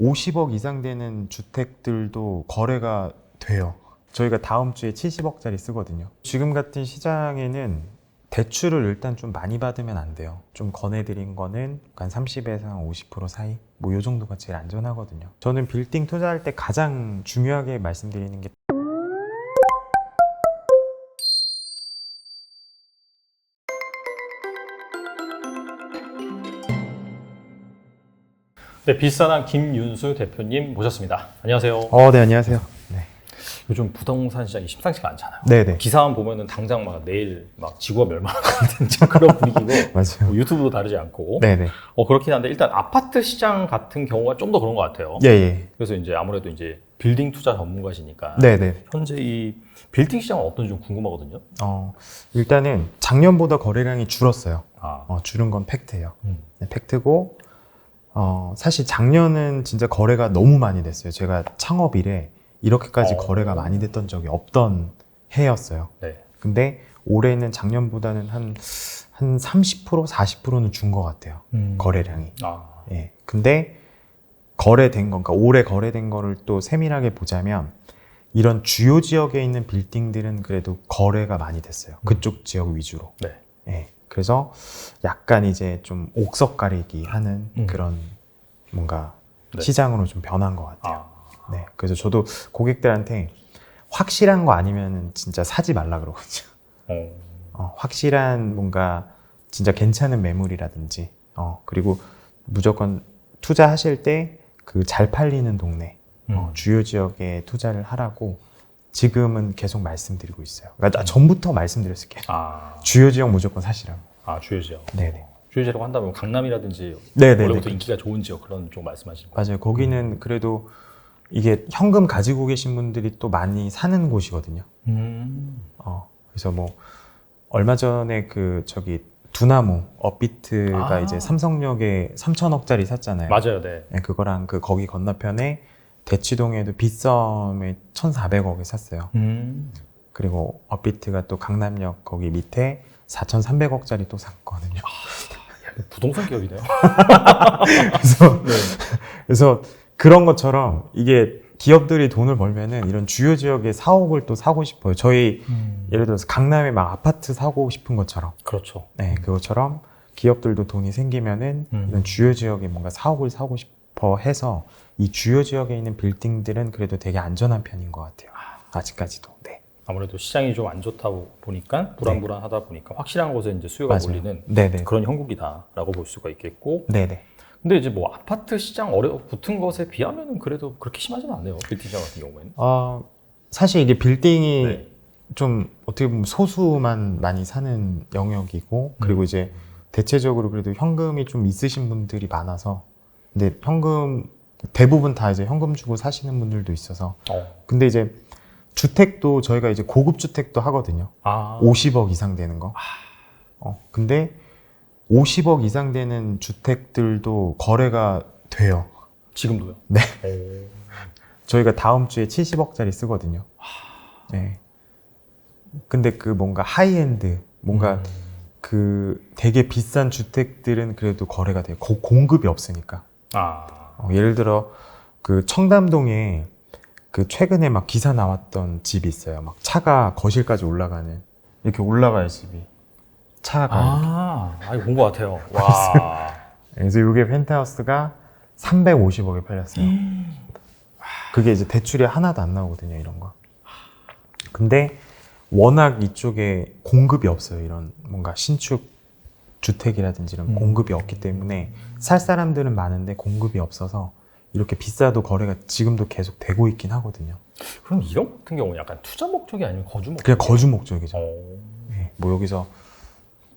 50억 이상 되는 주택들도 거래가 돼요. 저희가 다음 주에 70억짜리 쓰거든요. 지금 같은 시장에는 대출을 일단 좀 많이 받으면 안 돼요. 좀 권해드린 거는 한 30에서 한 50% 사이? 뭐 요 정도가 제일 안전하거든요. 저는 빌딩 투자할 때 가장 중요하게 말씀드리는 게 네, 비싸난 김윤수 대표님 모셨습니다. 안녕하세요. 네, 안녕하세요. 네. 요즘 부동산 시장이 심상치가 않잖아요. 네네. 기사만 보면은 당장 막 내일 막 지구가 멸망할 것 같은 그런 분위기고 맞아요. 뭐 유튜브도 다르지 않고 네네. 그렇긴 한데 일단 아파트 시장 같은 경우가 좀 더 그런 것 같아요. 예. 그래서 이제 아무래도 이제 빌딩 투자 전문가시니까 네네. 현재 이 빌딩 시장은 어떤지 좀 궁금하거든요. 일단은 작년보다 거래량이 줄었어요. 아, 줄은 건 팩트예요. 네, 팩트고, 사실 작년은 진짜 거래가 너무 많이 됐어요. 제가 창업 이래 이렇게까지 거래가 많이 됐던 적이 없던 해였어요. 네. 근데 올해는 작년보다는 한 30%, 40%는 준 것 같아요. 거래량이. 아, 예. 근데 거래된 건, 그러니까 올해 거래된 거를 또 세밀하게 보자면 이런 주요 지역에 있는 빌딩들은 그래도 거래가 많이 됐어요. 그쪽 지역 위주로. 네. 예. 그래서 약간 이제 좀 옥석 가리기 하는 그런 뭔가 네. 시장으로 좀 변한 것 같아요. 아, 네. 그래서 저도 고객들한테 확실한 거 아니면 진짜 사지 말라 그러거든요. 확실한 뭔가 진짜 괜찮은 매물이라든지, 그리고 무조건 투자하실 때 그 잘 팔리는 동네, 주요 지역에 투자를 하라고 지금은 계속 말씀드리고 있어요. 그러니까 전부터 말씀드렸을게요. 주요 지역 무조건 사시라고. 주요 지역. 네네. 주요 지역이라고 한다면 강남이라든지 네네네. 원래부터 인기가 좋은 지역 그런 쪽 말씀하시는 거예요? 맞아요. 거기는 그래도 이게 현금 가지고 계신 분들이 또 많이 사는 곳이거든요. 그래서 뭐 얼마 전에 두나무 업비트가 이제 삼성역에 3천억짜리 샀잖아요. 맞아요, 네. 네, 그거랑 거기 건너편에 대치동에도 빗썸에 1,400억에 샀어요. 그리고 업비트가 또 강남역 거기 밑에 4,300억짜리 또 샀거든요. 부동산 기업이네요. 그래서 그런 것처럼 이게 기업들이 돈을 벌면은 이런 주요 지역의 사옥을 또 사고 싶어요. 저희 예를 들어서 강남에 막 아파트 사고 싶은 것처럼. 그렇죠. 네, 그것처럼 기업들도 돈이 생기면은 이런 주요 지역에 뭔가 사옥을 사고 싶어 해서 이 주요 지역에 있는 빌딩들은 그래도 되게 안전한 편인 것 같아요. 아직까지도. 네. 아무래도 시장이 좀 안 좋다 보니까 불안불안하다 보니까 확실한 곳에 이제 수요가 맞아요. 몰리는 네네. 그런 형국이다라고 볼 수가 있겠고. 네네. 근데 이제 뭐 아파트 시장 붙은 것에 비하면은 그래도 그렇게 심하지는 않네요. 빌딩 시장 같은 경우에는. 사실 이게 빌딩이 네. 좀 어떻게 보면 소수만 많이 사는 영역이고, 그리고 이제 대체적으로 그래도 현금이 좀 있으신 분들이 많아서, 근데 대부분 다 이제 현금 주고 사시는 분들도 있어서, 근데 이제 주택도 저희가 이제 고급 주택도 하거든요. 50억 이상 되는 거. 근데 50억 이상 되는 주택들도 거래가 돼요. 지금도요? 네. 저희가 다음 주에 70억짜리 쓰거든요. 네. 근데 그 뭔가 하이엔드, 뭔가 그 되게 비싼 주택들은 그래도 거래가 돼요. 공급이 없으니까. 예를 들어 그 청담동에 그 최근에 막 기사 나왔던 집이 있어요. 막 차가 거실까지 올라가는, 이렇게 올라가요, 집이. 차가. 이거 본 것 같아요. 와. 그래서 이게 펜트하우스가 350억에 팔렸어요. 그게 이제 대출이 하나도 안 나오거든요, 이런 거. 근데 워낙 이쪽에 공급이 없어요. 이런 뭔가 신축 주택이라든지 이런 공급이 없기 때문에 살 사람들은 많은데 공급이 없어서 이렇게 비싸도 거래가 지금도 계속 되고 있긴 하거든요. 그럼 이런 같은 경우는 약간 투자 목적이 아니면 거주 목적? 그냥 거주 목적이죠. 네, 뭐 여기서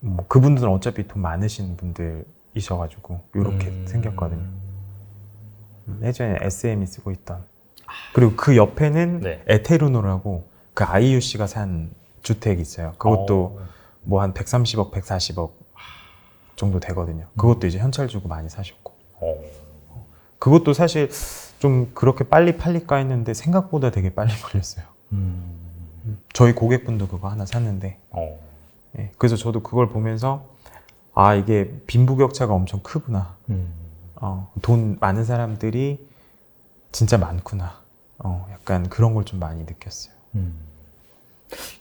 뭐 그분들은 어차피 돈 많으신 분들이셔가지고 이렇게 생겼거든요. 예전에 SM이 쓰고 있던. 그리고 그 옆에는 에테르노라고 그 IUC가 산 주택이 있어요. 그것도 뭐 한 130억, 140억 정도 되거든요. 그것도 이제 현찰 주고 많이 사셨고. 그것도 사실 좀 그렇게 빨리 팔릴까 했는데 생각보다 되게 빨리 팔렸어요. 저희 고객분도 그거 하나 샀는데. 예, 그래서 저도 그걸 보면서 이게 빈부격차가 엄청 크구나. 돈 많은 사람들이 진짜 많구나. 약간 그런 걸 좀 많이 느꼈어요.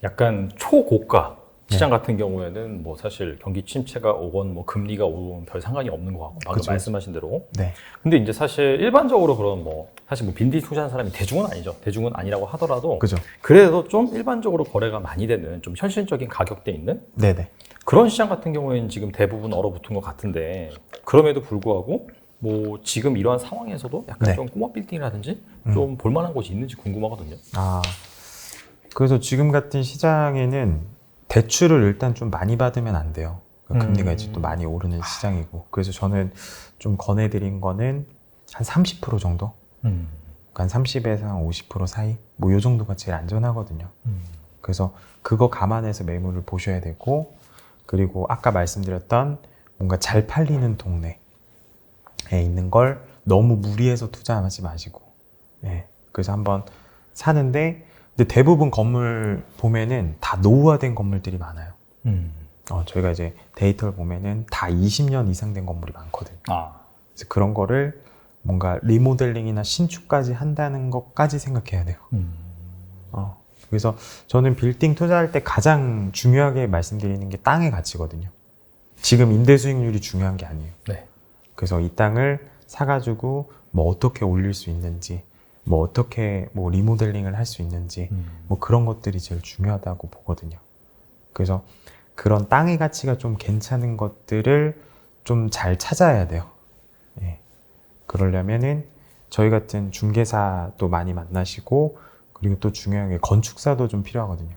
약간 초고가 시장 같은 경우에는 뭐 사실 경기 침체가 오건 뭐 금리가 오건 별 상관이 없는 것 같고 방금 그쵸. 말씀하신 대로. 네. 근데 이제 사실 일반적으로 그런 뭐 사실 뭐 빈티지 투자하는 사람이 대중은 아니죠. 대중은 아니라고 하더라도 그죠. 그래도 좀 일반적으로 거래가 많이 되는 좀 현실적인 가격대 있는 네네. 그런 시장 같은 경우에는 지금 대부분 얼어붙은 것 같은데 그럼에도 불구하고 뭐 지금 이러한 상황에서도 약간 네. 좀 꼬마 빌딩이라든지 좀 볼만한 곳이 있는지 궁금하거든요. 그래서 지금 같은 시장에는 대출을 일단 좀 많이 받으면 안 돼요. 금리가 이제 또 많이 오르는 시장이고. 그래서 저는 좀 권해드린 거는 한 30% 정도? 그러니까 한 30에서 한 50% 사이? 뭐 요 정도가 제일 안전하거든요. 그래서 그거 감안해서 매물을 보셔야 되고, 그리고 아까 말씀드렸던 뭔가 잘 팔리는 동네에 있는 걸 너무 무리해서 투자하지 마시고, 그래서 한번 사는데, 근데 대부분 건물 보면은 다 노후화된 건물들이 많아요. 저희가 이제 데이터를 보면은 다 20년 이상 된 건물이 많거든요. 그래서 그런 거를 뭔가 리모델링이나 신축까지 한다는 것까지 생각해야 돼요. 그래서 저는 빌딩 투자할 때 가장 중요하게 말씀드리는 게 땅의 가치거든요. 지금 임대 수익률이 중요한 게 아니에요. 네. 그래서 이 땅을 사가지고 뭐 어떻게 올릴 수 있는지, 뭐 어떻게 뭐 리모델링을 할 수 있는지, 뭐 그런 것들이 제일 중요하다고 보거든요. 그래서 그런 땅의 가치가 좀 괜찮은 것들을 좀 잘 찾아야 돼요. 그러려면은 저희 같은 중개사도 많이 만나시고, 그리고 또 중요한 게 건축사도 좀 필요하거든요.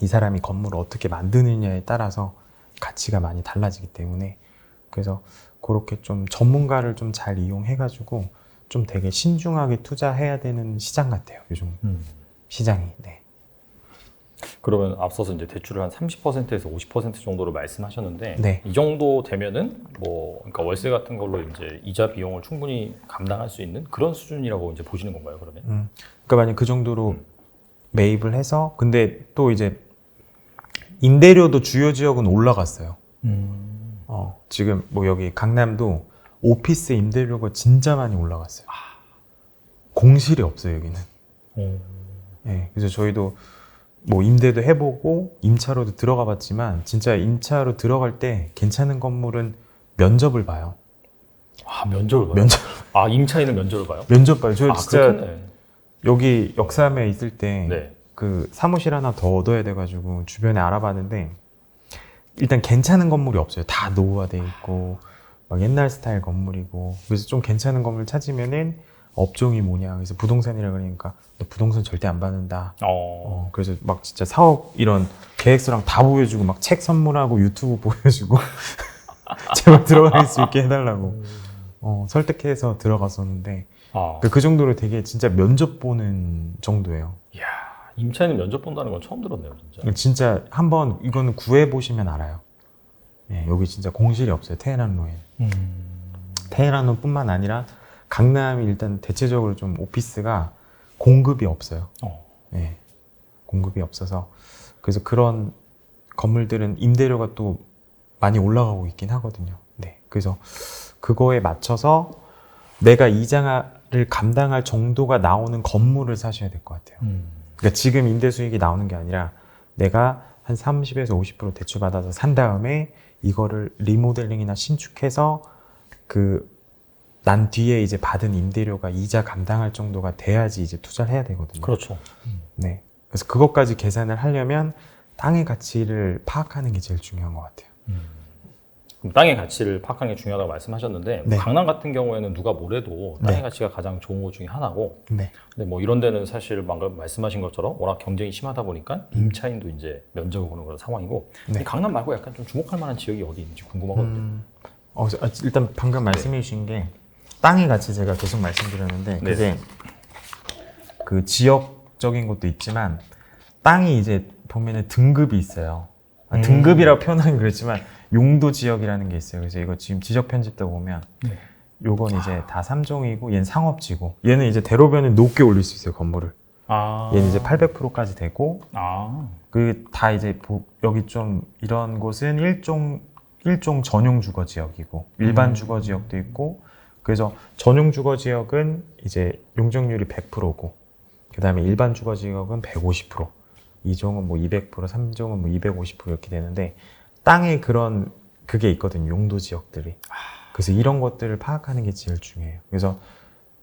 이 사람이 건물을 어떻게 만드느냐에 따라서 가치가 많이 달라지기 때문에, 그래서 그렇게 좀 전문가를 좀 잘 이용해가지고 좀 되게 신중하게 투자해야 되는 시장 같아요. 요즘 시장이. 네. 그러면 앞서서 이제 대출을 한 30%에서 50% 정도로 말씀하셨는데 네. 이 정도 되면은 뭐 그러니까 월세 같은 걸로 이제 이자 비용을 충분히 감당할 수 있는 그런 수준이라고 이제 보시는 건가요, 그러면? 그러니까 만약 그 정도로 매입을 해서, 근데 또 이제 임대료도 주요 지역은 올라갔어요. 지금 뭐 여기 강남도 오피스 임대료가 진짜 많이 올라갔어요. 공실이 없어요, 여기는. 그래서 저희도 뭐 임대도 해보고 임차로도 들어가 봤지만 진짜 임차로 들어갈 때 괜찮은 건물은 면접을 봐요. 면접을 봐요? 임차인은 면접을 봐요? 면접 봐요. 저 진짜 그렇겠네. 여기 역삼에 있을 때 네. 그 사무실 하나 더 얻어야 돼가지고 주변에 알아봤는데 일단 괜찮은 건물이 없어요. 다 노후화돼 있고 막 옛날 스타일 건물이고. 그래서 좀 괜찮은 건물 찾으면은 업종이 뭐냐, 그래서 부동산이라 그러니까 너 부동산 절대 안 받는다. 그래서 막 진짜 사업 이런 계획서랑 다 보여주고 막 책 선물하고 유튜브 보여주고 제발 들어갈 수 있게 해달라고 설득해서 들어갔었는데 그 정도로 되게 진짜 면접 보는 정도예요. 이야, 임차인은 면접 본다는 건 처음 들었네요, 진짜. 진짜 한번 이거는 구해보시면 알아요. 여기 진짜 공실이 없어요. 테헤란로에. 테헤란로뿐만 아니라 강남이 일단 대체적으로 좀 오피스가 공급이 없어요. 공급이 없어서. 그래서 그런 건물들은 임대료가 또 많이 올라가고 있긴 하거든요. 그래서 그거에 맞춰서 내가 이자를 감당할 정도가 나오는 건물을 사셔야 될 것 같아요. 그러니까 지금 임대 수익이 나오는 게 아니라 내가 한 30에서 50% 대출받아서 산 다음에 이거를 리모델링이나 신축해서 난 뒤에 이제 받은 임대료가 이자 감당할 정도가 돼야지 이제 투자를 해야 되거든요. 그렇죠. 그래서 그것까지 계산을 하려면 땅의 가치를 파악하는 게 제일 중요한 것 같아요. 그럼 땅의 가치를 파악하는 게 중요하다고 말씀하셨는데 네. 강남 같은 경우에는 누가 뭐래도 땅의 네. 가치가 가장 좋은 곳 중에 하나고 네. 근데 뭐 이런 데는 사실 방금 말씀하신 것처럼 워낙 경쟁이 심하다 보니까 임차인도 이제 면접을 보는 그런 상황이고 근데 강남 말고 약간 좀 주목할 만한 지역이 어디 있는지 궁금하거든요. 일단 방금 말씀해 주신 게 땅의 가치 제가 계속 말씀드렸는데 그게 그 지역적인 것도 있지만 땅이 이제 보면은 등급이 있어요. 등급이라고 표현하긴 그렇지만 용도 지역이라는 게 있어요. 그래서 이거 지금 지적 편집도 보면 요건 이제 다 3종이고 얘는 상업지고 얘는 이제 대로변에 높게 올릴 수 있어요, 건물을. 얘는 이제 800%까지 되고 그 다 이제 여기 좀 이런 곳은 일종 전용 주거 지역이고 일반 주거 지역도 있고 그래서 전용 주거 지역은 이제 용적률이 100%고, 그 다음에 일반 주거 지역은 150%, 2종은 뭐 200%, 3종은 뭐 250% 이렇게 되는데, 땅에 그런 그게 있거든요. 용도 지역들이. 그래서 이런 것들을 파악하는 게 제일 중요해요. 그래서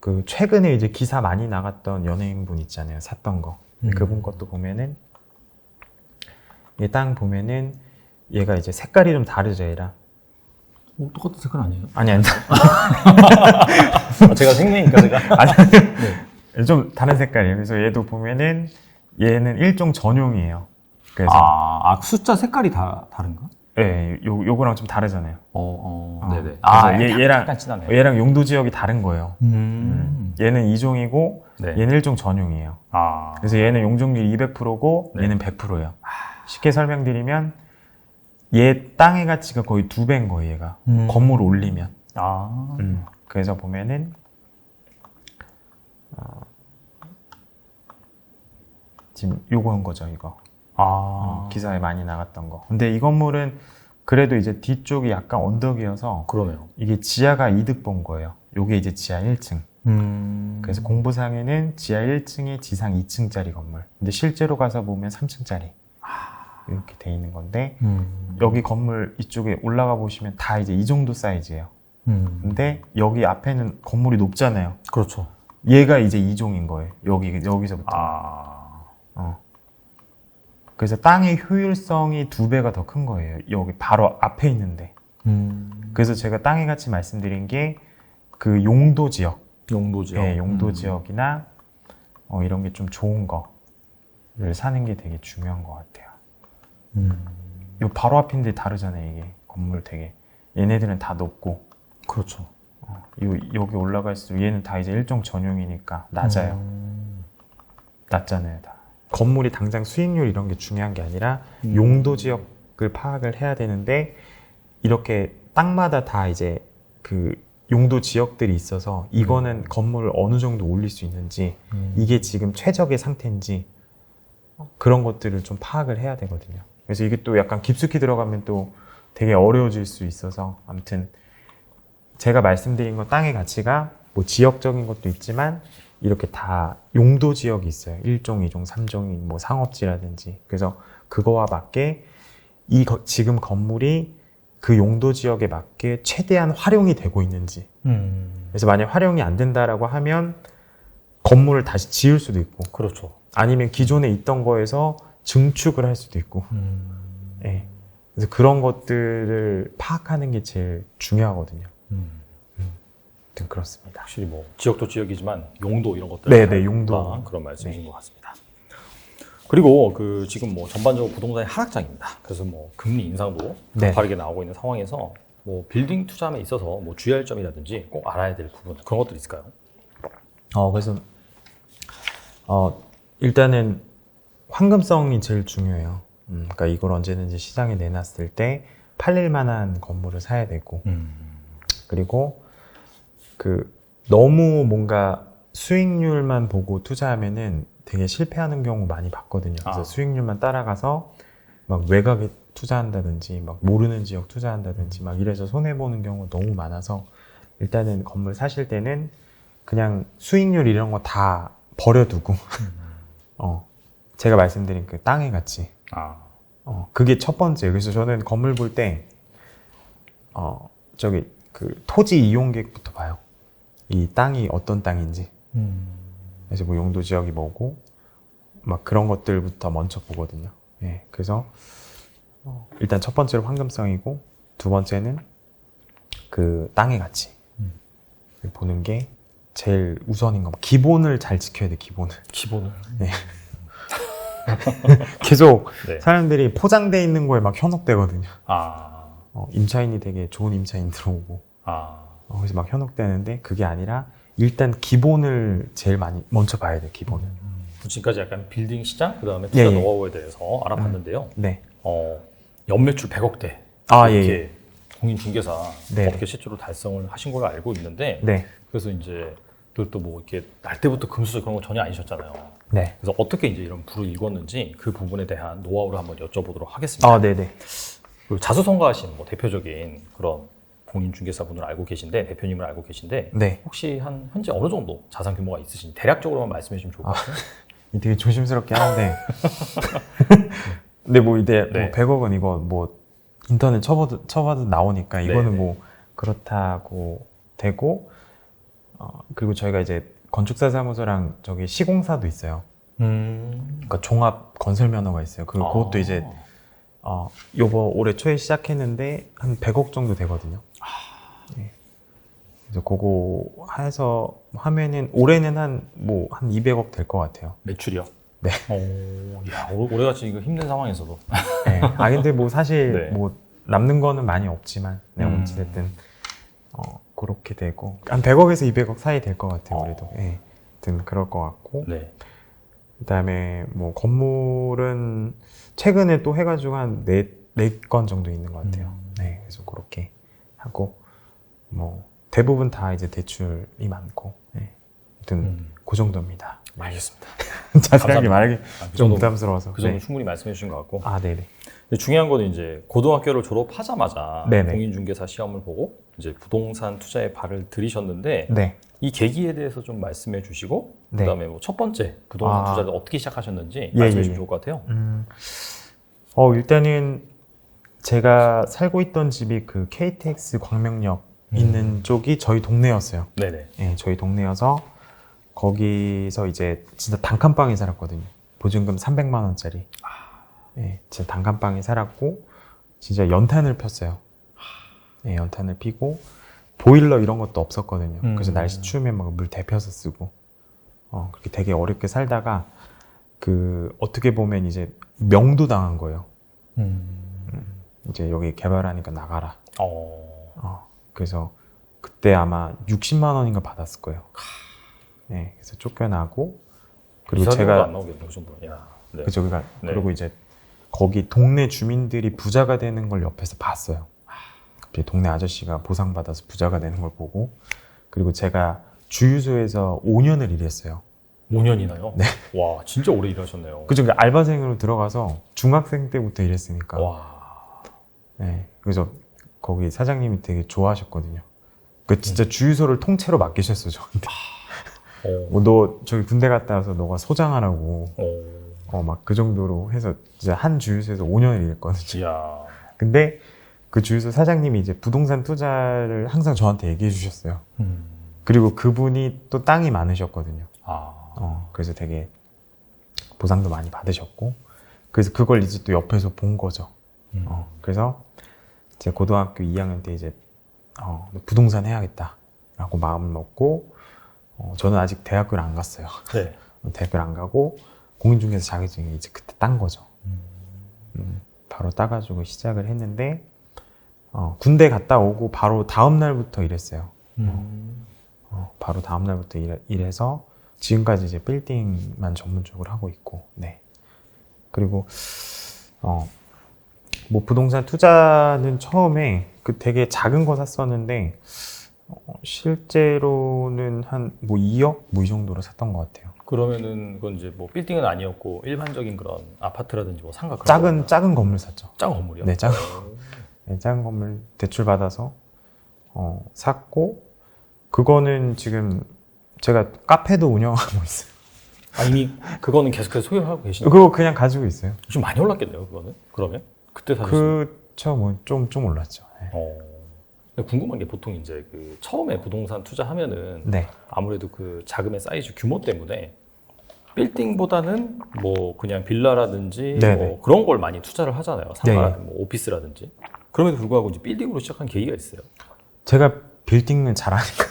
그 최근에 이제 기사 많이 나갔던 연예인분 있잖아요. 샀던 거. 그분 것도 보면은 얘 땅 보면은 얘가 이제 색깔이 좀 다르죠, 얘랑. 똑같은 색깔 아니에요? 아니 아니. 제가 생명이니까 제가. 아니. 네. 좀 다른 색깔이에요. 그래서 얘도 보면은 얘는 일종 전용이에요. 그래서 숫자 색깔이 다른가? 네, 요거랑 좀 다르잖아요. 네네. 그래서 얘랑 약간 진하네요. 얘랑 용도 지역이 다른 거예요. 얘는 2종이고 네. 얘는 일종 전용이에요. 그래서 얘는 용적률 200%고 네. 얘는 100%예요. 쉽게 설명드리면 얘 땅의 가치가 거의 2배인 거예요, 얘가. 건물을 올리면. 그래서 보면은 지금 요거인 거죠, 이거. 기사에 많이 나갔던 거. 근데 이 건물은 그래도 이제 뒤쪽이 약간 언덕이어서 그러네요. 이게 지하가 이득 본 거예요. 요게 이제 지하 1층. 그래서 공부상에는 지하 1층에 지상 2층짜리 건물. 근데 실제로 가서 보면 3층짜리. 이렇게 돼 있는 건데 여기 건물 이쪽에 올라가 보시면 다 이제 이 정도 사이즈예요. 근데 여기 앞에는 건물이 높잖아요. 그렇죠. 얘가 이제 2종인 거예요. 여기서부터. 그래서 땅의 효율성이 2배가 더 큰 거예요. 여기 바로 앞에 있는데. 그래서 제가 땅의 가치 말씀드린 게 그 용도 지역. 용도 지역. 네, 용도 지역이나 이런 게 좀 좋은 거를 사는 게 되게 중요한 것 같아요. 요 바로 앞인데 다르잖아요, 이게. 건물 되게. 얘네들은 다 높고. 그렇죠. 여기 올라갈수록 얘는 다 이제 일종 전용이니까 낮아요. 낮잖아요, 다. 건물이 당장 수익률 이런 게 중요한 게 아니라 용도 지역을 파악을 해야 되는데 이렇게 땅마다 다 이제 그 용도 지역들이 있어서 이거는 건물을 어느 정도 올릴 수 있는지 이게 지금 최적의 상태인지 그런 것들을 좀 파악을 해야 되거든요. 그래서 이게 또 약간 깊숙이 들어가면 또 되게 어려워질 수 있어서 아무튼 제가 말씀드린 건 땅의 가치가 뭐 지역적인 것도 있지만 이렇게 다 용도 지역이 있어요. 1종, 2종, 3종이 뭐 상업지라든지. 그래서 그거와 맞게 지금 건물이 그 용도 지역에 맞게 최대한 활용이 되고 있는지. 그래서 만약 활용이 안 된다라고 하면 건물을 다시 지을 수도 있고. 그렇죠. 아니면 기존에 있던 거에서 증축을 할 수도 있고. 네. 그래서 그런 것들을 파악하는 게 제일 중요하거든요. 그렇습니다. 확실히 뭐 지역도 지역이지만 용도 이런 것들 네네 용도 그런 말씀이신 것 같습니다. 그리고 그 지금 뭐 전반적으로 부동산이 하락장입니다. 그래서 뭐 금리 인상도 가파르게 나오고 있는 상황에서 뭐 빌딩 투자에 있어서 뭐 주의할 점이라든지 꼭 알아야 될 부분 그런 것들이 있을까요? 그래서 일단은 황금성이 제일 중요해요. 그러니까 이걸 언제든지 시장에 내놨을 때 팔릴 만한 건물을 사야 되고 그리고 그 너무 뭔가 수익률만 보고 투자하면은 되게 실패하는 경우 많이 봤거든요. 그래서 수익률만 따라가서 막 외곽에 투자한다든지 막 모르는 지역 투자한다든지 막 이래서 손해보는 경우가 너무 많아서 일단은 건물 사실 때는 그냥 수익률 이런 거 다 버려두고 제가 말씀드린 그 땅의 가치 그게 첫 번째. 그래서 저는 건물 볼 때 저기 그 토지 이용 계획부터 봐요. 이 땅이 어떤 땅인지. 그래서 뭐 용도 지역이 뭐고 막 그런 것들부터 먼저 보거든요. 예, 그래서 일단 첫 번째로 황금성이고 두 번째는 그 땅의 가치 보는 게 제일 우선인 거. 기본을 잘 지켜야 돼. 기본을. 네. 계속 사람들이 포장돼 있는 거에 막 현혹되거든요. 임차인이 되게 좋은 임차인 들어오고 그래서 막 현혹되는데 그게 아니라 일단 기본을 제일 많이 먼저 봐야 돼. 기본을. 지금까지 약간 빌딩 시장 그다음에 투자 노하우에 대해서 알아봤는데요. 연매출 100억대 이렇게 공인중개사 업계 최초로 달성을 하신 걸로 알고 있는데 그래서 이제 또 뭐 이렇게 날 때부터 금수저 그런 거 전혀 아니셨잖아요. 그래서 어떻게 이제 이런 부를 읽었는지 그 부분에 대한 노하우를 한번 여쭤보도록 하겠습니다. 네네. 자수성가하신 뭐 대표적인 그런 공인중개사분을 알고 계신데 대표님을 알고 계신데 네. 혹시 한 현재 어느 정도 자산 규모가 있으신지 대략적으로만 말씀해 주시면 좋을 것 같아요. 되게 조심스럽게 하는데 근데 뭐 이제 네. 뭐 100억은 이거 뭐 인터넷 쳐봐도 나오니까 이거는 네. 뭐 그렇다고 되고 그리고 저희가 이제 건축사 사무소랑 저기 시공사도 있어요. 그러니까 종합 건설 면허가 있어요. 그것도 이제 올해 초에 시작했는데 한 100억 정도 되거든요. 네. 그래서 그거 해서 하면은 올해는 한 200억 될 것 같아요. 매출이요? 네. 야, 올해같이 이거 힘든 상황에서도. 네. 근데 뭐 사실 네. 뭐 남는 거는 많이 없지만 어찌됐든 그렇게 되고 한 100억에서 200억 사이 될 것 같아요. 올해도. 네. 하여튼 그럴 것 같고. 네. 그다음에 뭐 건물은 최근에 또 해가지고 한 4건 정도 있는 것 같아요. 네, 그래서 그렇게 하고 뭐 대부분 다 이제 대출이 많고, 네. 아무튼 그 정도입니다. 알겠습니다. 자세하게 말하기 그 좀 정도, 부담스러워서. 그 정도 네. 충분히 말씀해 주신 것 같고. 네네. 근데 중요한 거는 이제 고등학교를 졸업하자마자 네네. 공인중개사 시험을 보고 이제 부동산 투자에 발을 들이셨는데 네. 이 계기에 대해서 좀 말씀해 주시고 네. 그다음에 뭐 첫 번째 부동산 투자를 어떻게 시작하셨는지 예, 말씀해 예, 주시면 좋을 것 같아요. 일단은 제가 살고 있던 집이 그 KTX 광명역 있는 쪽이 저희 동네였어요. 네네. 네, 저희 동네여서 거기서 이제 진짜 단칸방에 살았거든요. 보증금 300만 원짜리. 네, 진짜 단칸방에 살았고 진짜 연탄을 폈어요. 네, 연탄을 피고 보일러 이런 것도 없었거든요. 그래서 날씨 추우면 막 물 데펴서 쓰고 그렇게 되게 어렵게 살다가 어떻게 보면 이제 명도 당한 거예요. 이제 여기 개발하니까 나가라. 그래서 그때 아마 60만 원인가 받았을 거예요. 네, 그래서 쫓겨나고 그리고 제가 안 나오겠네요, 그 정도. 야, 네. 그죠, 네. 그리고 이제 거기 동네 주민들이 부자가 되는 걸 옆에서 봤어요. 갑자기 동네 아저씨가 보상받아서 부자가 되는 걸 보고 그리고 제가 주유소에서 5년을 일했어요. 5년이나요? 네. 와, 진짜 오래 일하셨네요. 그죠, 알바생으로 들어가서 중학생 때부터 일했으니까. 와. 네, 그래서 거기 사장님이 되게 좋아하셨거든요. 진짜 주유소를 통째로 맡기셨어 저한테. 너 저기 군대 갔다 와서 너가 소장하라고. 막 그 정도로 해서 진짜 한 주유소에서 5년을 일했거든요. 이야. 근데 그 주유소 사장님이 이제 부동산 투자를 항상 저한테 얘기해 주셨어요. 그리고 그분이 또 땅이 많으셨거든요. 그래서 되게 보상도 많이 받으셨고, 그래서 그걸 이제 또 옆에서 본 거죠. 그래서 제 고등학교 2학년 때 이제 부동산 해야겠다라고 마음을 먹고, 저는 아직 대학교를 안 갔어요. 네. 대학교를 안 가고 공인중개사 자격증을 이제 그때 딴 거죠. 바로 따가지고 시작을 했는데 군대 갔다 오고 바로 다음 날부터 일했어요. 바로 다음 날부터 일해서 지금까지 이제 빌딩만 전문적으로 하고 있고, 네. 그리고 뭐 부동산 투자는 처음에 되게 작은 거 샀었는데 실제로는 한 뭐 2억 뭐 이 정도로 샀던 것 같아요. 그러면은 그건 이제 뭐 빌딩은 아니었고 일반적인 그런 아파트라든지 뭐 상가 그런 작은 건물 샀죠. 작은 건물이요? 네, 작은 건물 대출 받아서 샀고, 그거는 지금 제가 카페도 운영하고 있어요. 이미 그거는 계속해서 소유하고 계시나요? 그거 그냥 가지고 있어요. 좀 많이 올랐겠네요, 그거는. 그러면 그때 사셨어요? 그쵸, 뭐 좀 올랐죠. 네. 근데 궁금한 게 보통 이제 그 처음에 부동산 투자하면은 네. 아무래도 그 자금의 사이즈 규모 때문에 빌딩보다는 뭐 그냥 빌라라든지 뭐 그런 걸 많이 투자를 하잖아요. 상가라든지 뭐 오피스라든지. 그럼에도 불구하고 이제 빌딩으로 시작한 계기가 있어요. 제가 빌딩을 잘하니까.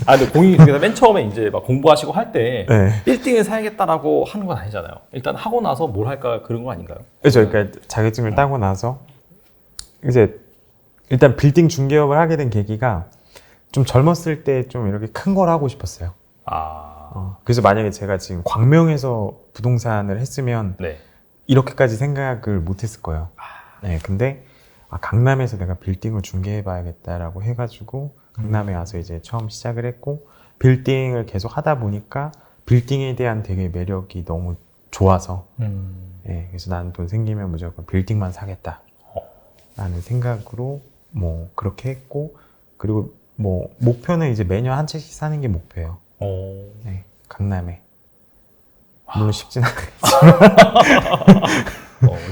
근데 공인중개사 맨 처음에 이제 막 공부하시고 할 때 네. 빌딩을 사야겠다라고 하는 건 아니잖아요. 일단 하고 나서 뭘 할까 그런 거 아닌가요? 그렇죠. 그러니까 자격증을 따고 나서 이제 일단 빌딩 중개업을 하게 된 계기가 좀 젊었을 때 좀 이렇게 큰 걸 하고 싶었어요. 그래서 만약에 제가 지금 광명에서 부동산을 했으면 네. 이렇게까지 생각을 못 했을 거예요. 네, 근데 강남에서 내가 빌딩을 중개해봐야겠다라고 해가지고 강남에 와서 이제 처음 시작을 했고, 빌딩을 계속 하다 보니까 빌딩에 대한 되게 매력이 너무 좋아서 네, 그래서 나는 돈 생기면 무조건 빌딩만 사겠다 라는 생각으로 뭐 그렇게 했고, 그리고 뭐 목표는 이제 매년 한 채씩 사는 게 목표예요. 네, 강남에. 물론 쉽진 않겠지만.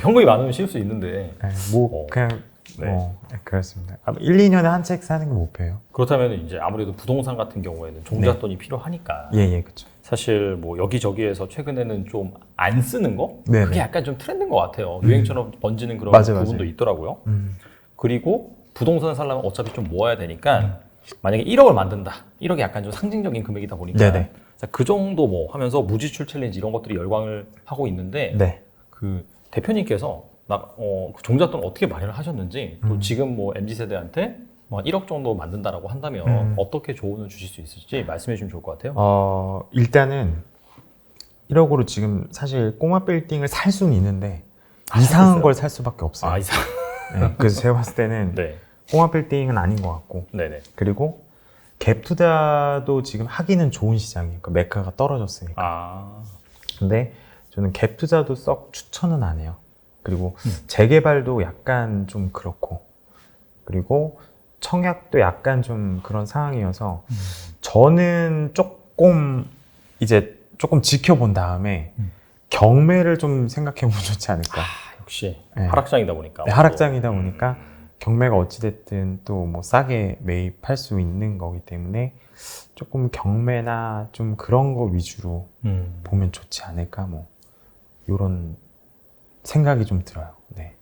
현금이 많으면 쉴 수 있는데. 네, 뭐 그냥 네, 그렇습니다. 1, 2년에 한 채 사는 게 목표예요. 그렇다면 이제 아무래도 부동산 같은 경우에는 종잣돈이 필요하니까. 예, 그렇죠. 사실 뭐 여기저기에서 최근에는 좀 안 쓰는 거? 네네. 그게 약간 좀 트렌드인 것 같아요. 유행처럼 번지는 그런 맞아요, 부분도 맞아요. 있더라고요. 그리고 부동산 살려면 어차피 좀 모아야 되니까 만약에 1억을 만든다. 1억이 약간 좀 상징적인 금액이다 보니까 네네. 그 정도 뭐 하면서 무지출 챌린지 이런 것들이 열광을 하고 있는데 네. 그 대표님께서 그 종잣돈 어떻게 마련을 하셨는지 또 지금 뭐 MZ세대한테 뭐 1억 정도 만든다라고 한다면 어떻게 조언을 주실 수 있을지 말씀해 주시면 좋을 것 같아요. 일단은 1억으로 지금 사실 꼬마 빌딩을 살 수는 있는데 이상한 걸 살 수밖에 없어요. 이상. 네, 그래서 제가 봤을 때는 네. 꼬마 빌딩은 아닌 것 같고, 네네. 그리고 갭 투자도 지금 하기는 좋은 시장이에요. 그러니까 매가가 떨어졌으니까. 근데 저는 갭 투자도 썩 추천은 안 해요. 그리고 재개발도 약간 좀 그렇고, 그리고 청약도 약간 좀 그런 상황이어서 저는 조금 지켜본 다음에 경매를 좀 생각해 보면 좋지 않을까. 역시 네. 하락장이다 보니까. 네, 하락장이다 보니까 경매가 어찌됐든 또 뭐 싸게 매입할 수 있는 거기 때문에 조금 경매나 좀 그런 거 위주로 보면 좋지 않을까, 뭐 이런 생각이 좀 들어요. 네.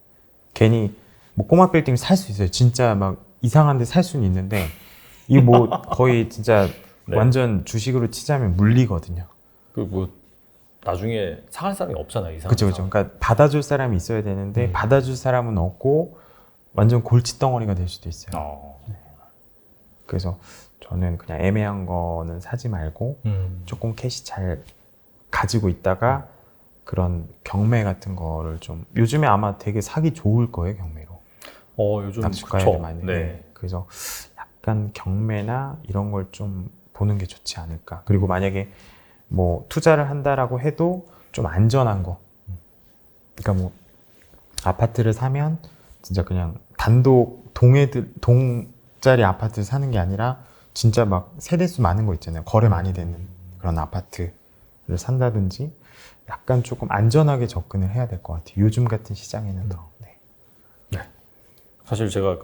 괜히 뭐 꼬마 빌딩 살 수 있어요. 진짜 막 이상한 데 살 수는 있는데 이 뭐 거의 진짜 네. 완전 주식으로 치자면 물리거든요. 뭐 나중에 사갈 사람이 없잖아요. 이상한. 그렇죠. 그러니까 받아줄 사람이 있어야 되는데 받아줄 사람은 없고 완전 골칫덩어리가 될 수도 있어요. 네. 그래서 저는 그냥 애매한 거는 사지 말고 조금 캐시 잘 가지고 있다가 그런 경매 같은 거를 좀, 요즘에 아마 되게 사기 좋을 거예요, 경매로. 요즘 납치가액이 많이. 네. 그래서 약간 경매나 이런 걸 좀 보는 게 좋지 않을까. 그리고 만약에 뭐 투자를 한다라고 해도 좀 안전한 거. 그러니까 뭐 아파트를 사면 진짜 그냥 단독 동짜리 아파트 사는 게 아니라 진짜 막 세대수 많은 거 있잖아요. 거래 많이 되는 그런 아파트를 산다든지 약간 조금 안전하게 접근을 해야 될 것 같아요. 요즘 같은 시장에는 더. 네. 사실 제가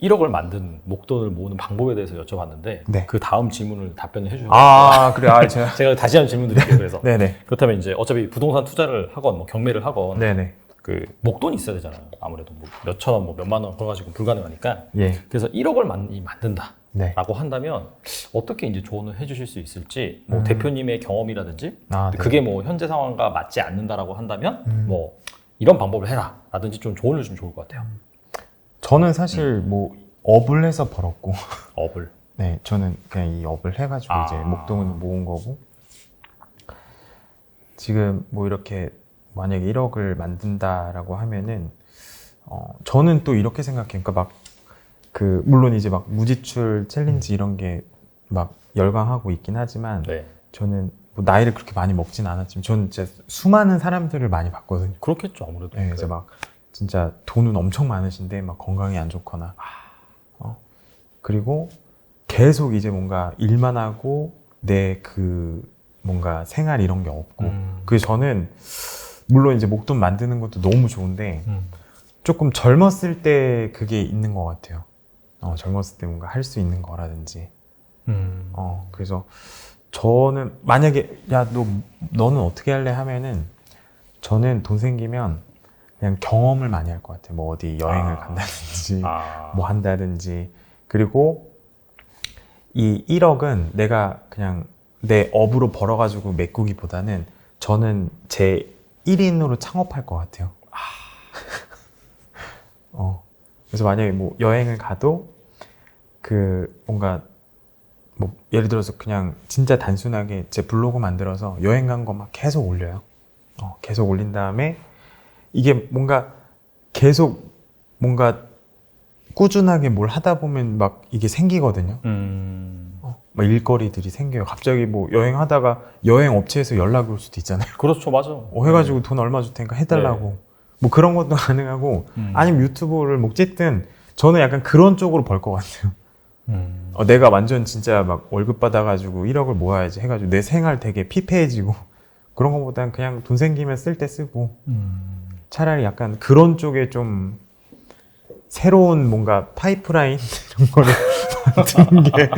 1억을 만든 목돈을 모으는 방법에 대해서 여쭤봤는데 네. 그 다음 질문을 답변을 해주셔서 그래요. 제가 다시 한번 질문 드릴게요. 그래서 네네. 그렇다면 이제 어차피 부동산 투자를 하건 뭐 경매를 하건 네네. 그 목돈이 있어야 되잖아요. 아무래도 뭐 몇천 원, 뭐 몇만 원 벌어가지고 불가능하니까. 예. 그래서 1억을 만든다라고 네. 한다면 어떻게 이제 조언을 해주실 수 있을지, 뭐 대표님의 경험이라든지, 네. 그게 뭐 현재 상황과 맞지 않는다라고 한다면 뭐 이런 방법을 해라라든지 좀 조언을 주면 좋을 것 같아요. 저는 사실 뭐 업을 해서 벌었고. 업을. 네, 저는 그냥 이 업을 해가지고 이제 목돈을 모은 거고. 지금 뭐 이렇게 만약에 1억을 만든다라고 하면은 저는 또 이렇게 생각해요. 그러니까 물론 이제 막 무지출 챌린지 이런 게 막 열광하고 있긴 하지만 네. 저는 뭐 나이를 그렇게 많이 먹진 않았지만 저는 진짜 수많은 사람들을 많이 봤거든요. 그렇겠죠, 아무래도. 네, 그래서 막 진짜 돈은 엄청 많으신데 막 건강이 안 좋거나 그리고 계속 이제 뭔가 일만 하고 내 뭔가 생활 이런 게 없고 그래서 저는 물론 이제 목돈 만드는 것도 너무 좋은데 조금 젊었을 때 그게 있는 것 같아요. 젊었을 때 뭔가 할 수 있는 거라든지 그래서 저는 만약에 너는 어떻게 할래 하면은 저는 돈 생기면 그냥 경험을 많이 할 것 같아요. 뭐 어디 여행을 간다든지 뭐 한다든지. 그리고 이 1억은 내가 그냥 내 업으로 벌어가지고 메꾸기보다는 저는 제 1인으로 창업할 것 같아요. 그래서 만약에 뭐 여행을 가도 뭔가 뭐 예를 들어서 그냥 진짜 단순하게 제 블로그 만들어서 여행 간 거 막 계속 올려요. 계속 올린 다음에 이게 뭔가 계속 뭔가 꾸준하게 뭘 하다 보면 막 이게 생기거든요. 막 일거리들이 생겨요. 갑자기 뭐 여행하다가 여행 업체에서 연락이 올 수도 있잖아요. 그렇죠, 맞아. 해가지고 돈 얼마 줄 테니까 해달라고. 뭐 그런 것도 가능하고 아니면 유튜브를 뭐 어쨌든 저는 약간 그런 쪽으로 벌 것 같아요. 내가 완전 진짜 막 월급 받아가지고 1억을 모아야지 해가지고 내 생활 되게 피폐해지고 그런 것보단 그냥 돈 생기면 쓸 때 쓰고 차라리 약간 그런 쪽에 좀 새로운 뭔가 파이프라인 이런 거를 만드는 게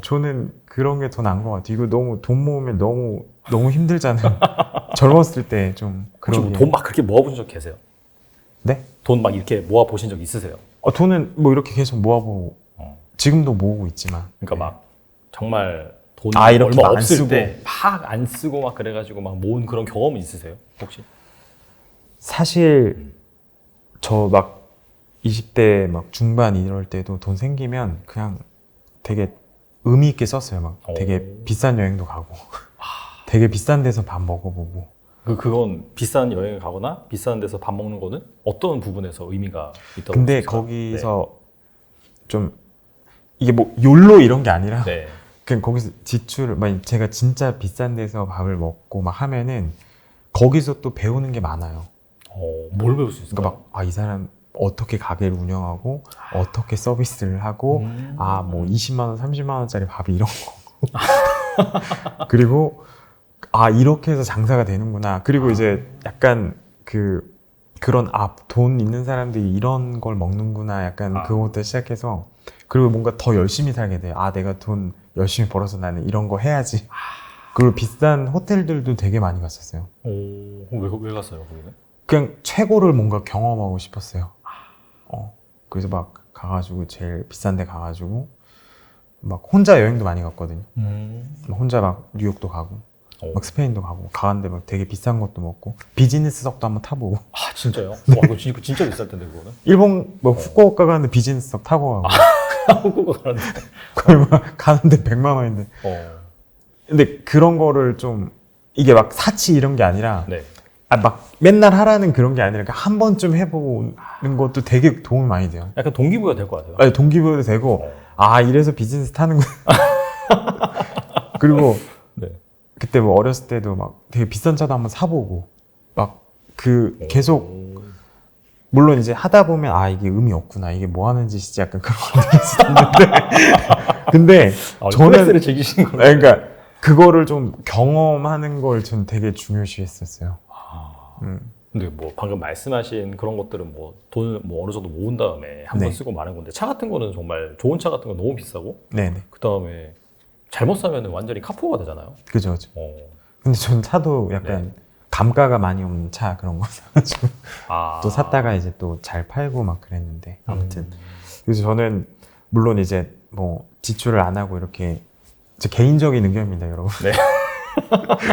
저는 그런 게 더 나은 것 같아요. 이거 너무 돈 모으면 너무 힘들잖아요. 젊었을 때 좀 혹시 그런 뭐 돈 막 그렇게 모아본 적 계세요? 네? 돈 막 이렇게 모아보신 적 있으세요? 돈은 뭐 이렇게 계속 모아보고 지금도 모으고 있지만 그러니까 막 정말 돈 이렇게 얼마 막 안 없을 쓰고. 때 막 안 쓰고 막 그래가지고 막 모은 그런 경험은 있으세요? 혹시? 사실 저 막 20대 막 중반 이럴 때도 돈 생기면 그냥 되게 의미 있게 썼어요. 막 되게 비싼 여행도 가고 되게 비싼 데서 밥 먹어보고. 그건 비싼 여행을 가거나 비싼 데서 밥 먹는 거는 어떤 부분에서 의미가 있다고 근데 보실까요? 거기서 좀 이게 뭐 욜로 이런 게 아니라 네. 그냥 거기서 지출을 만약 제가 진짜 비싼 데서 밥을 먹고 막 하면은 거기서 또 배우는 게 많아요. 뭘 배울 수 있을까요? 그러니까 막 이 사람 어떻게 가게를 운영하고 어떻게 서비스를 하고 뭐 20만 원, 30만 원짜리 밥이 이런 거. 그리고 이렇게 해서 장사가 되는구나. 그리고 이제 약간 그런 돈 있는 사람들이 이런 걸 먹는구나. 약간 그것부터 시작해서 그리고 뭔가 더 열심히 살게 돼요. 내가 돈 열심히 벌어서 나는 이런 거 해야지. 그리고 비싼 호텔들도 되게 많이 갔었어요. 왜 갔어요, 거기는? 그냥 최고를 뭔가 경험하고 싶었어요. 그래서 막 가가지고 제일 비싼 데 가가지고 막 혼자 여행도 많이 갔거든요. 막 혼자 막 뉴욕도 가고 막 스페인도 가고 가는데 막 되게 비싼 것도 먹고 비즈니스석도 한번 타보고. 진짜요? 네. 와, 이거 진짜 비쌀 텐데 그거는? 일본 뭐 후쿠오카 가는데 비즈니스석 타고 가고 한국어 가는데. 거의 막 가는데 100만 원인데. 근데 그런 거를 좀 이게 막 사치 이런 게 아니라 네. 막 맨날 하라는 그런 게 아니라 한 번쯤 해보는 것도 되게 도움이 많이 돼요. 약간 동기부여 될 것 같아요. 동기부여도 되고 이래서 비즈니스 타는구나. 그리고 네. 그때 뭐 어렸을 때도 막 되게 비싼 차도 한번 사보고 막 계속 물론 이제 하다 보면 이게 의미 없구나, 이게 뭐 하는 짓이지, 약간 그런 거 느꼈었는데 근데 저는 클래스를 즐기시는 거예요. 그러니까 그거를 좀 경험하는 걸 전 되게 중요시했었어요. 근데 뭐 방금 말씀하신 그런 것들은 뭐 돈을 뭐 어느 정도 모은 다음에 한 번 네. 쓰고 마는 건데 차 같은 거는 정말 좋은 차 같은 건 너무 비싸고 네네. 그 다음에 잘못 사면 완전히 카포가 되잖아요. 그죠. 근데 전 차도 약간 감가가 많이 없는 차 그런 거 사가지고 또 샀다가 이제 또 잘 팔고 막 그랬는데 아무튼 그래서 저는 물론 이제 뭐 지출을 안 하고 이렇게 제 개인적인 의견입니다, 여러분. 네.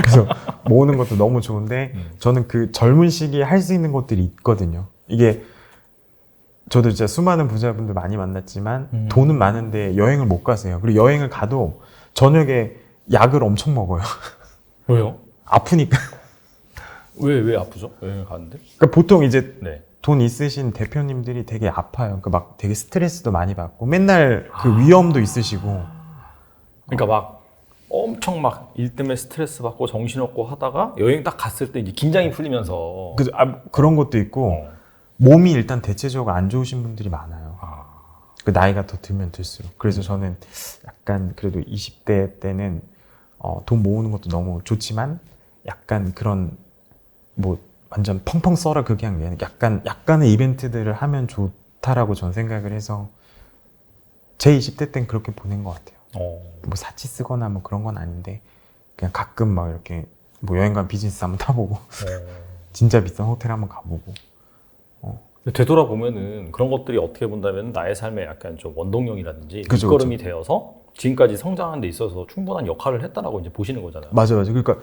그래서 모으는 것도 너무 좋은데 저는 그 젊은 시기에 할 수 있는 것들이 있거든요. 이게 저도 진짜 수많은 부자분들 많이 만났지만 돈은 많은데 여행을 못 가세요. 그리고 여행을 가도 저녁에 약을 엄청 먹어요. 왜요? 아프니까. 왜 아프죠? 여행을 가는데? 그러니까 보통 이제 네. 돈 있으신 대표님들이 되게 아파요. 그러니까 막 되게 스트레스도 많이 받고 맨날 그 위험도 있으시고. 그러니까 막 엄청 막 일 때문에 스트레스 받고 정신없고 하다가 여행 딱 갔을 때 이제 긴장이 풀리면서 그런 것도 있고 몸이 일단 대체적으로 안 좋으신 분들이 많아요. 그 나이가 더 들면 들수록. 그래서 저는 약간 그래도 20대 때는 돈 모으는 것도 너무 좋지만 약간 그런 뭐 완전 펑펑 써라 그게 아니라 약간의 이벤트들을 하면 좋다라고 전 생각을 해서 제 20대 땐 그렇게 보낸 것 같아요. 뭐 사치 쓰거나 뭐 그런 건 아닌데 그냥 가끔 막 이렇게 뭐 여행 간 비즈니스 한번 타보고 진짜 비싼 호텔 한번 가보고. 되돌아보면은 그런 것들이 어떻게 본다면 나의 삶에 약간 좀 원동력이라든지 그죠, 밑거름이 되어서 지금까지 성장하는 데 있어서 충분한 역할을 했다라고 이제 보시는 거잖아요. 맞아. 그러니까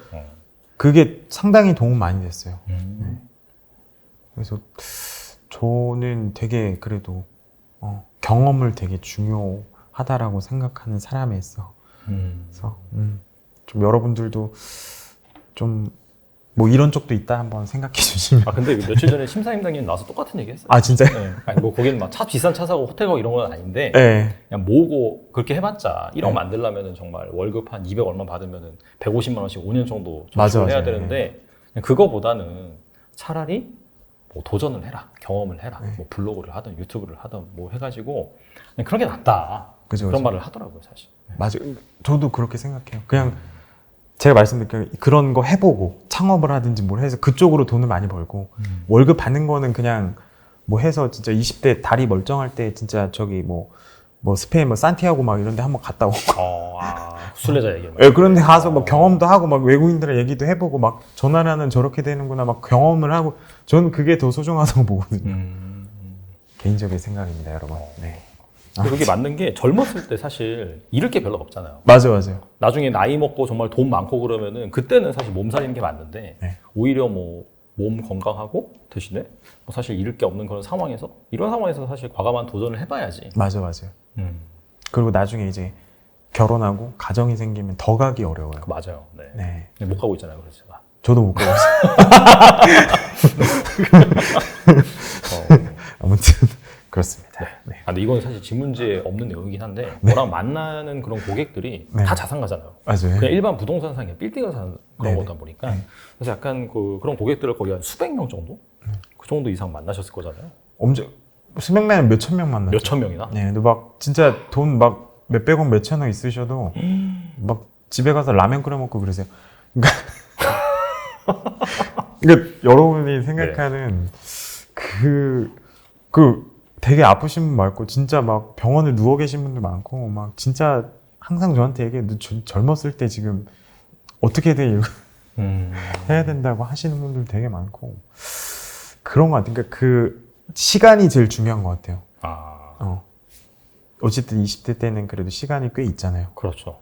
그게 상당히 도움 많이 됐어요. 네. 그래서 저는 되게 그래도 경험을 되게 중요하다라고 생각하는 사람이었어. 그래서 좀 여러분들도 좀 뭐 이런 쪽도 있다 한번 생각해 주시면. 근데 며칠 전에 심사임당님 나와서 똑같은 얘기 했어요. 진짜요? 네. 아니 뭐 거기는 막 비싼 차 사고 호텔 가고 이런 건 아닌데 네. 그냥 모으고 그렇게 해봤자 1억 만들려면은 정말 월급 한 200 얼마 받으면은 150만 원씩 5년 정도 저축을 해야 되는데 그냥 그거보다는 차라리 뭐 도전을 해라, 경험을 해라, 뭐 블로그를 하든 유튜브를 하든 뭐 해가지고 그냥 그런 게 낫다. 그죠, 그런 그죠. 말을 하더라고요, 사실. 맞아요. 저도 그렇게 생각해요. 그냥 제가 말씀드린 그런 거 해보고 창업을 하든지 뭘 해서 그쪽으로 돈을 많이 벌고 월급 받는 거는 그냥 뭐 해서 진짜 20대 다리 멀쩡할 때 진짜 저기 뭐 스페인 뭐 산티아고 막 이런 데 한번 갔다 오고 순례자 얘기. 예, 그런 데 가서 뭐 경험도 하고 막 외국인들의 얘기도 해보고 막 저 나라는 저렇게 되는구나 막 경험을 하고 저는 그게 더 소중하다고 보거든요. 개인적인 생각입니다, 여러분. 네. 그게 맞는 게 젊었을 때 사실 잃을 게 별로 없잖아요. 맞아요. 나중에 나이 먹고 정말 돈 많고 그러면은 그때는 사실 몸살리는 게 맞는데 네. 오히려 뭐 몸 건강하고 대신에 뭐 사실 잃을 게 없는 그런 상황에서 이런 상황에서 사실 과감한 도전을 해봐야지. 맞아요. 그리고 나중에 이제 결혼하고 가정이 생기면 더 가기 어려워요. 맞아요. 네. 못 가고 있잖아요, 그래서 제가. 저도 못 가고 있어요. 아무튼 그렇습니다. 네. 근데 이건 사실 질문지에 없는 내용이긴 한데 저랑 만나는 그런 고객들이 다 자산가잖아요. 맞아요. 그냥 일반 부동산 상에 빌딩을 사는 그런 거다 보니까 그래서 약간 그런 고객들을 거의 한 수백 명 정도? 그 정도 이상 만나셨을 거잖아요. 엄청 수백 명이면 몇천 명 만났죠. 몇천 명이나? 네, 근데 막 진짜 돈 막 몇백억 몇천억 있으셔도 막 집에 가서 라면 끓여 먹고 그러세요. 그러니까 여러분이 생각하는 그 되게 아프신 분 많고 진짜 막 병원에 누워 계신 분들 많고 막 진짜 항상 저한테 얘기해 젊었을 때 지금 어떻게든 해야 된다고 하시는 분들 되게 많고 그런 것 같아요. 그러니까 그 시간이 제일 중요한 것 같아요. 어쨌든 20대 때는 그래도 시간이 꽤 있잖아요. 그렇죠.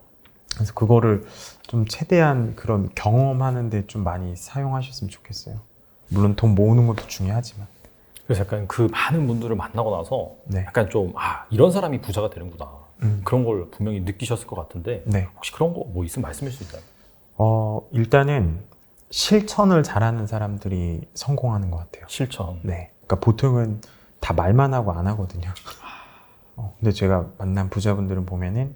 그래서 그거를 좀 최대한 그런 경험하는데 좀 많이 사용하셨으면 좋겠어요. 물론 돈 모으는 것도 중요하지만. 그래서 약간 그 많은 분들을 만나고 나서 네. 약간 좀 이런 사람이 부자가 되는구나. 그런 걸 분명히 느끼셨을 것 같은데 네. 혹시 그런 거 뭐 있으면 말씀해 주실 수 있나요? 일단은 실천을 잘하는 사람들이 성공하는 것 같아요. 실천. 네. 그러니까 보통은 다 말만 하고 안 하거든요. 근데 제가 만난 부자분들은 보면은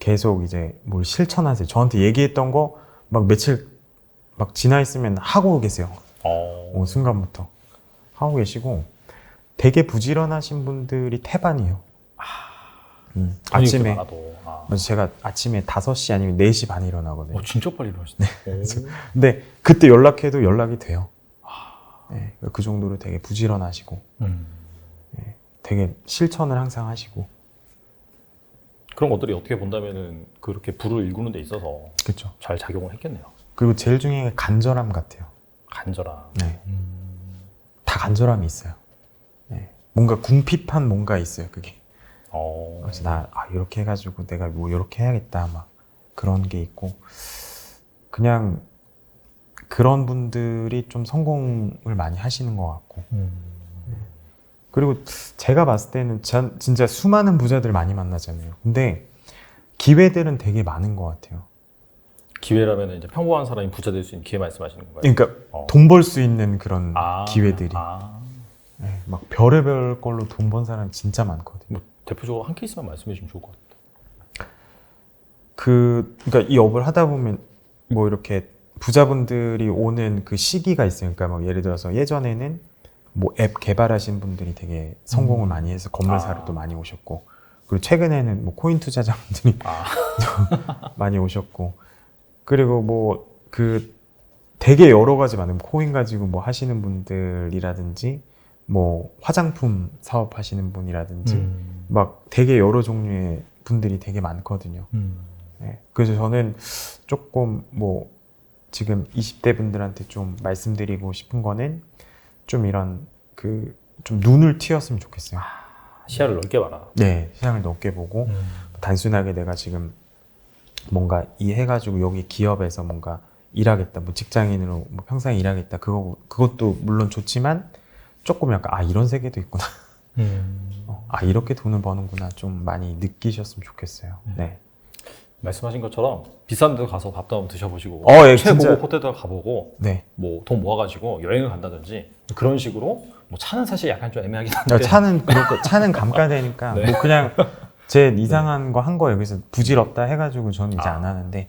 계속 이제 뭘 실천하세요. 저한테 얘기했던 거 막 며칠 막 지나 있으면 하고 계세요. 순간부터 하고 계시고 되게 부지런하신 분들이 태반이에요. 아침에 제가 아침에 5시 아니면 4시 반에 일어나거든요. 진짜 빨리 일어나시네. 근데 그때 연락해도 연락이 돼요. 네, 그 정도로 되게 부지런하시고 네, 되게 실천을 항상 하시고 그런 것들이 어떻게 본다면은 그렇게 부를 일구는 데 있어서 그렇죠. 잘 작용을 했겠네요. 그리고 제일 중요한 게 간절함 같아요. 간절함. 네. 다 간절함이 있어요. 네. 뭔가 궁핍한 뭔가 있어요. 그게. 그래서 이렇게 해가지고 내가 뭐 이렇게 해야겠다 막 그런 게 있고 그냥 그런 분들이 좀 성공을 많이 하시는 것 같고 그리고 제가 봤을 때는 진짜 수많은 부자들 많이 만나잖아요. 근데 기회들은 되게 많은 것 같아요. 기회라면 이제 평범한 사람이 부자 될 수 있는 기회 말씀하시는 건가요? 그러니까 돈 벌 수 있는 그런 기회들이 네, 막 별의별 걸로 돈 번 사람이 진짜 많거든요. 뭐 대표적으로 한 케이스만 말씀해 주시면 좋을 것 같아요. 그러니까 이 업을 하다 보면 뭐 이렇게 부자분들이 오는 그 시기가 있어요. 그러니까 막 예를 들어서 예전에는 뭐 앱 개발하신 분들이 되게 성공을 많이 해서 건물 사러 또 많이 오셨고 그리고 최근에는 뭐 코인 투자자분들이 많이 오셨고 그리고 뭐 그 되게 여러 가지 많은 코인 가지고 뭐 하시는 분들이라든지 뭐 화장품 사업하시는 분이라든지 막 되게 여러 종류의 분들이 되게 많거든요. 네. 그래서 저는 조금 뭐 지금 20대 분들한테 좀 말씀드리고 싶은 거는 좀 이런 좀 눈을 틔웠으면 좋겠어요. 시야를 넓게 봐라. 네, 시장을 넓게 보고 단순하게 내가 지금 뭔가 이 해가지고 여기 기업에서 뭔가 일하겠다, 뭐 직장인으로 뭐 평생 일하겠다 그것도 물론 좋지만 조금 약간 이런 세계도 있구나. 이렇게 돈을 버는구나 좀 많이 느끼셨으면 좋겠어요. 네. 말씀하신 것처럼 비싼 데 가서 밥도 한번 드셔보시고 예, 최고급 진짜. 호텔도 가보고 네. 뭐 돈 모아가지고 여행을 간다든지 그런 식으로 뭐 차는 사실 약간 좀 애매하긴 한데 차는 감가되니까 네. 뭐 그냥 제 이상한 거 한 거예요. 그래서 부질없다 해가지고 저는 이제 안 하는데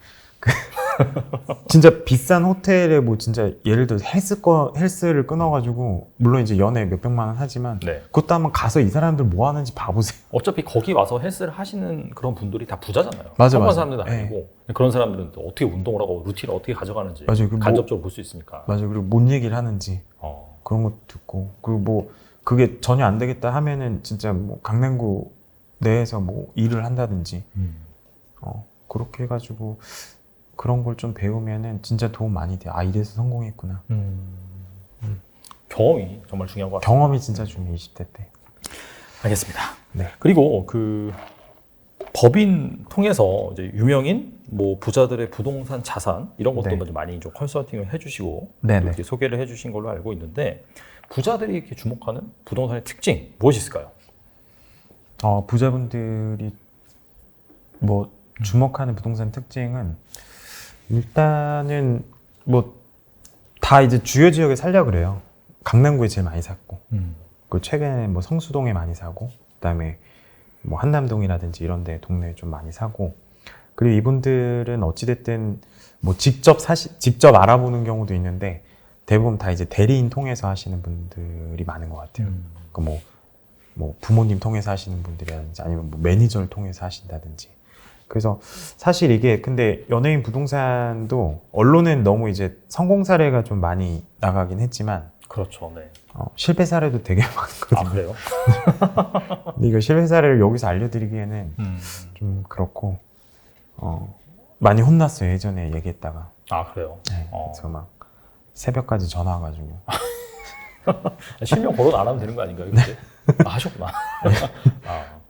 진짜 비싼 호텔에 뭐 진짜 예를 들어 헬스를 끊어가지고 물론 이제 연에 몇백만 원 하지만 네. 그것도 한번 가서 이 사람들 뭐 하는지 봐보세요. 어차피 거기 와서 헬스를 하시는 그런 분들이 다 부자잖아요. 맞아, 평범한 맞아. 사람들은 아니고 그런 사람들은 또 어떻게 운동을 하고 루틴을 어떻게 가져가는지 맞아요. 간접적으로 볼 수 있으니까. 맞아요. 그리고 뭔 얘기를 하는지 그런 것도 듣고 그리고 뭐 그게 전혀 안 되겠다 하면은 진짜 뭐 강남구 내에서 뭐 일을 한다든지 그렇게 해가지고 그런 걸 좀 배우면은 진짜 도움 많이 돼요. 아, 이래서 성공했구나. 경험이 정말 중요한 것 같아요. 경험이 진짜 중요해, 20대 때. 알겠습니다. 네. 그리고 그 법인 통해서 이제 유명인 뭐 부자들의 부동산 자산 이런 것도 네. 많이 좀 컨설팅을 해주시고 네네. 이렇게 소개를 해주신 걸로 알고 있는데 부자들이 이렇게 주목하는 부동산의 특징 무엇이 있을까요? 부자분들이 뭐 주목하는 부동산 특징은 일단은 뭐 다 이제 주요 지역에 살려 그래요. 강남구에 제일 많이 샀고, 그리고 최근에 뭐 성수동에 많이 사고, 그다음에 뭐 한남동이라든지 이런 데 동네에 좀 많이 사고, 그리고 이분들은 어찌됐든 뭐 직접 알아보는 경우도 있는데 대부분 다 이제 대리인 통해서 하시는 분들이 많은 것 같아요. 그러니까 뭐 부모님 통해서 하시는 분들이라든지 아니면 뭐 매니저를 통해서 하신다든지. 그래서 사실 이게 근데 연예인 부동산도 언론엔 너무 이제 성공 사례가 좀 많이 나가긴 했지만 그렇죠. 네. 실패 사례도 되게 많거든요. 아, 그래요? 근데 이거 실패 사례를 여기서 알려드리기에는 좀 그렇고 많이 혼났어요. 예전에 얘기했다가. 아, 그래요? 네, 그래서 막 새벽까지 전화 와가지고 실명 거론 안 하면 되는 거 아닌가요? 근데? 아, 하셨구나.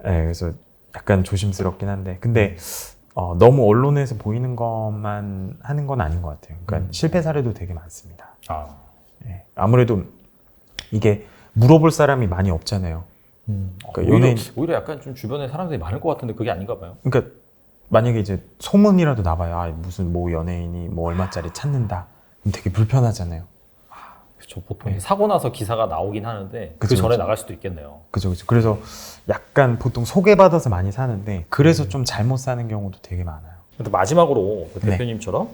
네, 그래서 약간 조심스럽긴 한데 근데 너무 언론에서 보이는 것만 하는 건 아닌 것 같아요. 그러니까 실패 사례도 되게 많습니다. 네, 아무래도 이게 물어볼 사람이 많이 없잖아요. 그러니까 오히려 약간 좀 주변에 사람들이 많을 것 같은데 그게 아닌가 봐요. 그러니까 만약에 이제 소문이라도 나봐요. 아, 무슨 뭐 연예인이 뭐 얼마짜리 찾는다. 그럼 되게 불편하잖아요. 그렇죠. 보통 사고 나서 기사가 나오긴 하는데 그쵸, 그 전에 그쵸. 나갈 수도 있겠네요. 그죠. 그래서 약간 보통 소개받아서 많이 사는데 그래서 좀 잘못 사는 경우도 되게 많아요. 근데 마지막으로 그 네. 대표님처럼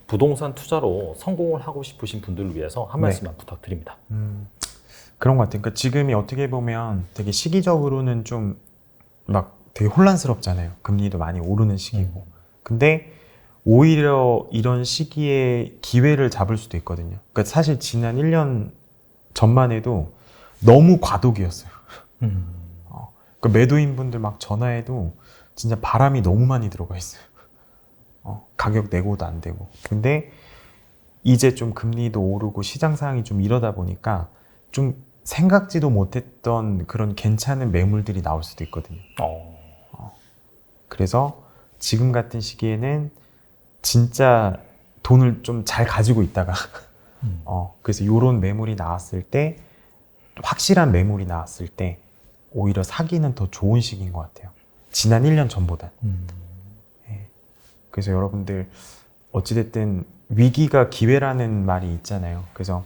부동산 투자로 성공을 하고 싶으신 분들을 위해서 한 말씀만 부탁드립니다. 그런 것 같아요. 그러니까 지금이 어떻게 보면 되게 시기적으로는 좀 막 되게 혼란스럽잖아요. 금리도 많이 오르는 시기고. 근데 오히려 이런 시기에 기회를 잡을 수도 있거든요. 그러니까 사실 지난 1년 전만 해도 너무 과도기였어요. 그러니까 매도인분들 막 전화해도 진짜 바람이 너무 많이 들어가 있어요. 가격 내고도 안 되고. 근데 이제 좀 금리도 오르고 시장 상황이 좀 이러다 보니까 좀 생각지도 못했던 그런 괜찮은 매물들이 나올 수도 있거든요. 그래서 지금 같은 시기에는 진짜 돈을 좀 잘 가지고 있다가 그래서 이런 매물이 나왔을 때 확실한 매물이 나왔을 때 오히려 사기는 더 좋은 시기인 것 같아요. 지난 1년 전보다. 네. 그래서 여러분들 어찌됐든 위기가 기회라는 말이 있잖아요. 그래서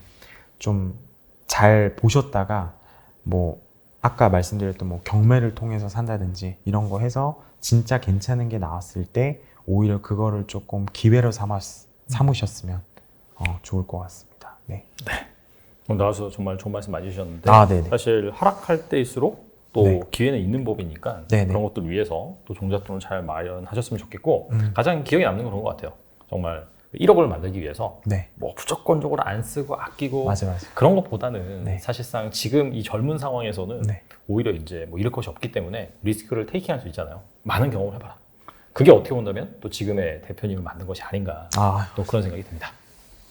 좀 잘 보셨다가 뭐 아까 말씀드렸던 뭐 경매를 통해서 산다든지 이런 거 해서 진짜 괜찮은 게 나왔을 때 오히려 그거를 조금 기회로 삼으셨으면 좋을 것 같습니다. 네. 오늘 나와서 정말 좋은 말씀 많이 주셨는데 네네. 사실 하락할 때일수록 또 네. 기회는 있는 법이니까 네네. 그런 것들 위해서 또 종잣돈을 잘 마련하셨으면 좋겠고 가장 기억에 남는 건 그런 것 같아요. 정말 1억을 만들기 위해서 네. 뭐 무조건적으로 안 쓰고 아끼고 맞아. 그런 것보다는 네. 사실상 지금 이 젊은 상황에서는 네. 오히려 이제 뭐 잃을 것이 없기 때문에 리스크를 테이킹할 수 있잖아요. 많은 경험을 해봐라. 그게 어떻게 본다면 또 지금의 대표님을 만든 것이 아닌가 또 그런 생각이 듭니다.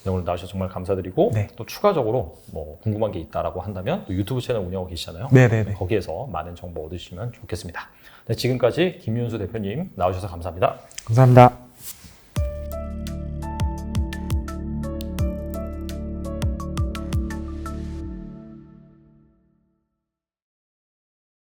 오늘 나와주셔서 정말 감사드리고 네. 또 추가적으로 뭐 궁금한 게 있다라고 한다면 또 유튜브 채널 운영하고 계시잖아요. 네네네. 거기에서 많은 정보 얻으시면 좋겠습니다. 네, 지금까지 김윤수 대표님 나와주셔서 감사합니다. 감사합니다.